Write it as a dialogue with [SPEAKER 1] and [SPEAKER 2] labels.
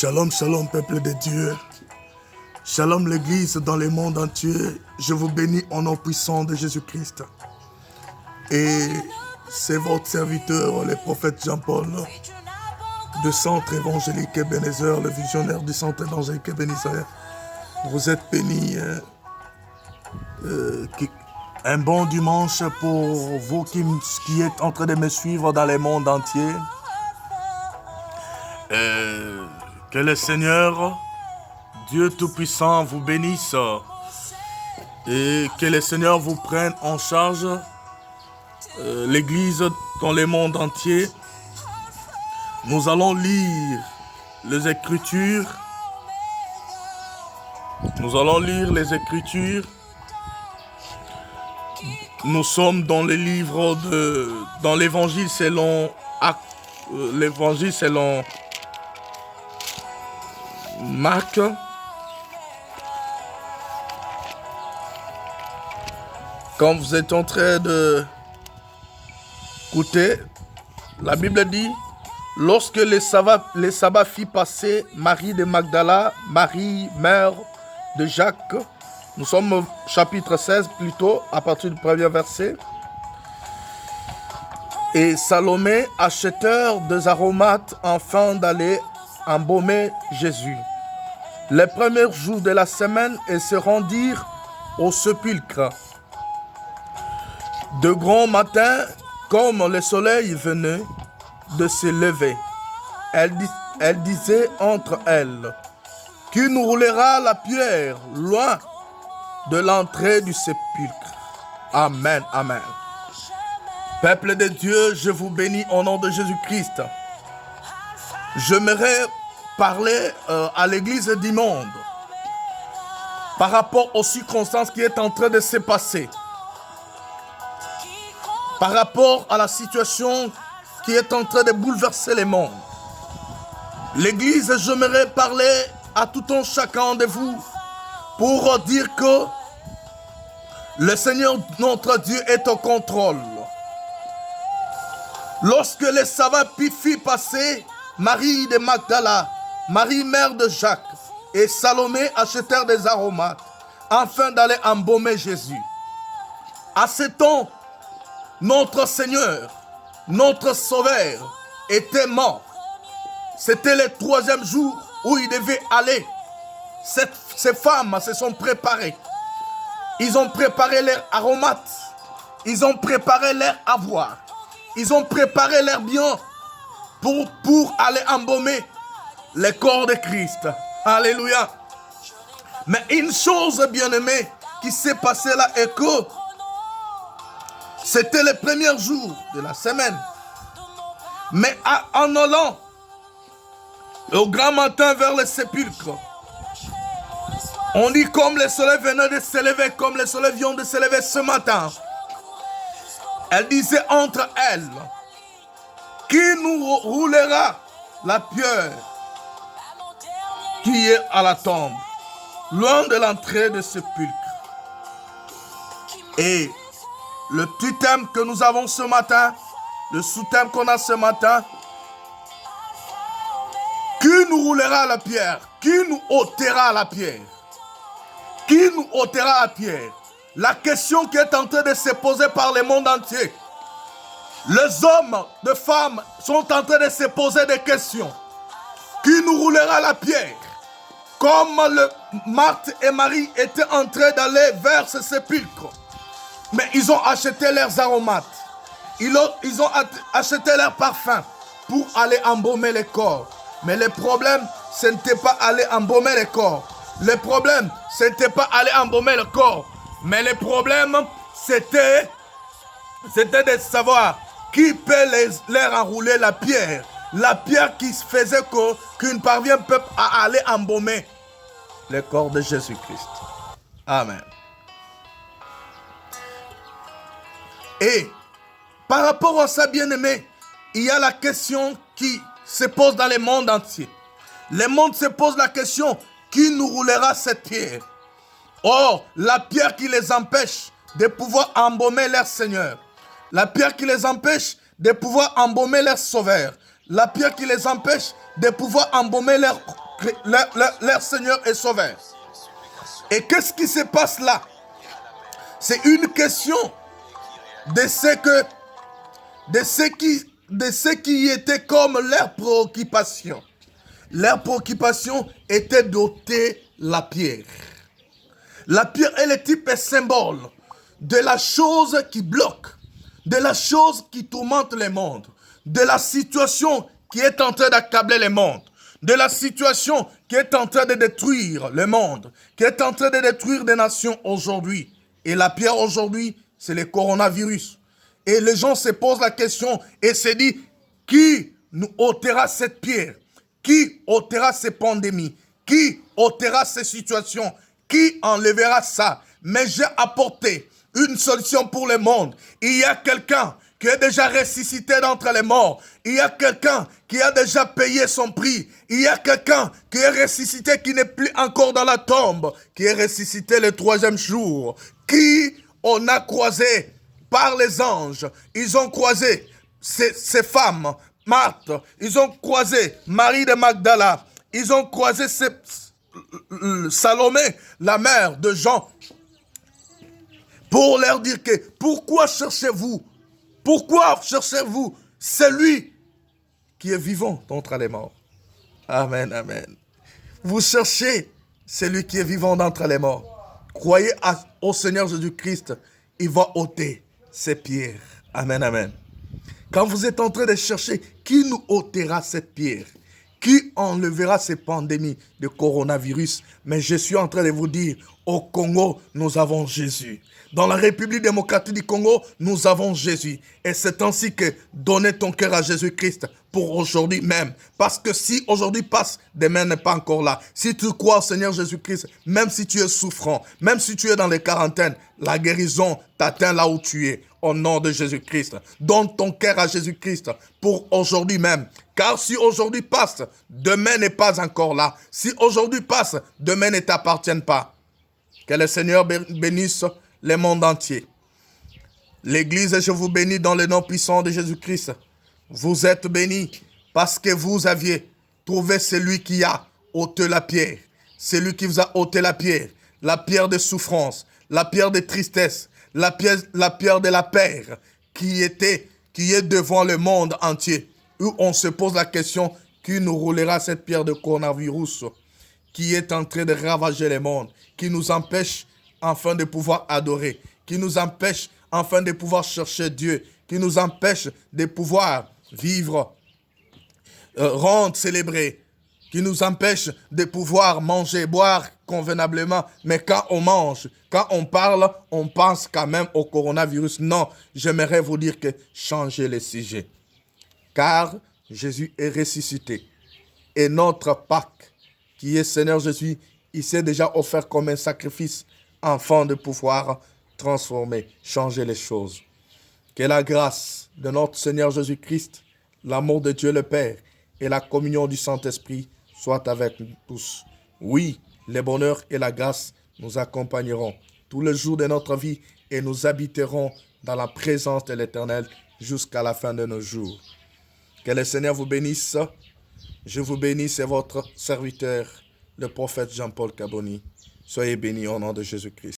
[SPEAKER 1] Shalom, shalom, peuple de Dieu. Shalom, l'Église dans le monde entier. Je vous bénis au nom puissant de Jésus-Christ. Et c'est votre serviteur, le prophète Jean-Paul, du Centre évangélique Ebenezer, le visionnaire du Centre évangélique Ebenezer. Vous êtes bénis. Un bon dimanche pour vous qui êtes en train de me suivre dans le monde entier. Que le Seigneur, Dieu Tout-Puissant, vous bénisse et que le Seigneur vous prenne en charge l'Église dans le monde entier. Nous allons lire les Écritures. Nous allons lire les Écritures. Nous sommes dans les livres dans l'Évangile selon Marc. Quand vous êtes en train de écouter, la Bible dit, lorsque les sabbats fit passer Marie de Magdala, Marie, mère de Jacques, nous sommes au chapitre 16 plutôt, à partir du premier verset, et Salomé, acheteur des aromates, afin d'aller embaumer Jésus. Les premiers jours de la semaine, elles se rendirent au sépulcre. De grand matin, comme le soleil venait de se lever, elle disait entre elles, « Qui nous roulera la pierre loin de l'entrée du sépulcre ?» Amen, amen. Peuple de Dieu, je vous bénis au nom de Jésus-Christ. J'aimerais parler à l'Église du monde par rapport aux circonstances qui est en train de se passer, par rapport à la situation qui est en train de bouleverser le monde. L'Église, j'aimerais parler à tout un chacun de vous pour dire que le Seigneur notre Dieu est au contrôle. Lorsque les sabbats fit passer Marie de Magdala, Marie mère de Jacques et Salomé achetèrent des aromates afin d'aller embaumer Jésus. À ce temps, notre Seigneur, notre Sauveur était mort. C'était le 3e jour où il devait aller. Ces femmes se sont préparées. Ils ont préparé leurs aromates. Ils ont préparé leur avoir. Ils ont préparé leurs biens pour aller embaumer le corps de Christ. Alléluia. Mais une chose, bien-aimée, qui s'est passée là est que c'était le premier jour de la semaine. Mais en allant au grand matin vers le sépulcre, on dit comme le soleil venait de se lever, comme le soleil vient de se lever ce matin. Elle disait entre elles, qui nous roulera la pierre qui est à la tombe, loin de l'entrée de sépulcre. Et le petit thème que nous avons ce matin, le sous-thème qu'on a ce matin, qui nous roulera la pierre, qui nous ôtera la pierre, qui nous ôtera la pierre. La question qui est en train de se poser par le monde entier. Les hommes, les femmes sont en train de se poser des questions. Qui nous roulera la pierre? Comme Marthe et Marie étaient en train d'aller vers ce sépulcre. Mais ils ont acheté leurs aromates. Ils ont acheté leurs parfums pour aller embaumer les corps. Mais le problème, ce n'était pas aller embaumer les corps. Le problème, ce n'était pas aller embaumer le corps. Mais le problème, c'était de savoir qui peut leur enrouler la pierre. La pierre qui faisait qu'une ne parvient pas à aller embaumer le corps de Jésus-Christ. Amen. Et par rapport à ça, bien-aimé, il y a la question qui se pose dans le monde entier. Le monde se pose la question, qui nous roulera cette pierre? Or, la pierre qui les empêche de pouvoir embaumer leur Seigneur, la pierre qui les empêche de pouvoir embaumer leur Sauveur, la pierre qui les empêche de pouvoir embaumer leur leur Seigneur et Sauveur. Et qu'est-ce qui se passe là? C'est une question de ce qui était comme leur préoccupation. Leur préoccupation était d'ôter la pierre. La pierre est le type et symbole de la chose qui bloque, de la chose qui tourmente le monde, de la situation qui est en train d'accabler le monde, de la situation qui est en train de détruire le monde, qui est en train de détruire des nations aujourd'hui. Et la pierre aujourd'hui, c'est le coronavirus. Et les gens se posent la question et se disent, qui nous ôtera cette pierre? Qui ôtera ces pandémies? Qui ôtera ces situations? Qui enlèvera ça? Mais j'ai apporté une solution pour le monde. Il y a quelqu'un qui est déjà ressuscité d'entre les morts. Il y a quelqu'un qui a déjà payé son prix. Il y a quelqu'un qui est ressuscité, qui n'est plus encore dans la tombe, qui est ressuscité le 3e jour, qui on a croisé par les anges. Ils ont croisé ces femmes, Marthe, ils ont croisé Marie de Magdala, ils ont croisé Salomé, la mère de Jean, pour leur dire que pourquoi cherchez-vous celui qui est vivant d'entre les morts? Amen, amen. Vous cherchez celui qui est vivant d'entre les morts. Croyez au Seigneur Jésus-Christ, il va ôter ces pierres. Amen, amen. Quand vous êtes en train de chercher qui nous ôtera cette pierre, qui enlèvera ces pandémies de coronavirus, mais je suis en train de vous dire, au Congo, nous avons Jésus. Dans la République démocratique du Congo, nous avons Jésus. Et c'est ainsi que donnez ton cœur à Jésus-Christ pour aujourd'hui même. Parce que si aujourd'hui passe, demain n'est pas encore là. Si tu crois au Seigneur Jésus-Christ, même si tu es souffrant, même si tu es dans les quarantaines, la guérison t'atteint là où tu es. Au nom de Jésus-Christ. Donne ton cœur à Jésus-Christ pour aujourd'hui même. Car si aujourd'hui passe, demain n'est pas encore là. Si aujourd'hui passe, demain ne t'appartient pas. Que le Seigneur bénisse le monde entier. L'Église, je vous bénis dans le nom puissant de Jésus-Christ. Vous êtes bénis parce que vous aviez trouvé celui qui a ôté la pierre. Celui qui vous a ôté la pierre de souffrance, la pierre de tristesse, la pierre de la paix qui est devant le monde entier. Où on se pose la question, qui nous roulera cette pierre de coronavirus qui est en train de ravager le monde, qui nous empêche afin de pouvoir adorer, qui nous empêche afin de pouvoir chercher Dieu, qui nous empêche de pouvoir vivre, rendre, célébrer, qui nous empêche de pouvoir manger, boire convenablement. Mais quand on mange, quand on parle, on pense quand même au coronavirus. Non, j'aimerais vous dire que changez le sujet. Car Jésus est ressuscité. Et notre Pâques, qui est Seigneur Jésus, il s'est déjà offert comme un sacrifice afin de pouvoir transformer, changer les choses. Que la grâce de notre Seigneur Jésus-Christ, l'amour de Dieu le Père et la communion du Saint-Esprit soient avec nous tous. Oui, le bonheur et la grâce nous accompagneront tous les jours de notre vie et nous habiterons dans la présence de l'Éternel jusqu'à la fin de nos jours. Que le Seigneur vous bénisse. Je vous bénis, c'est votre serviteur, le prophète Jean-Paul Kaboni. Soyez bénis au nom de Jésus-Christ.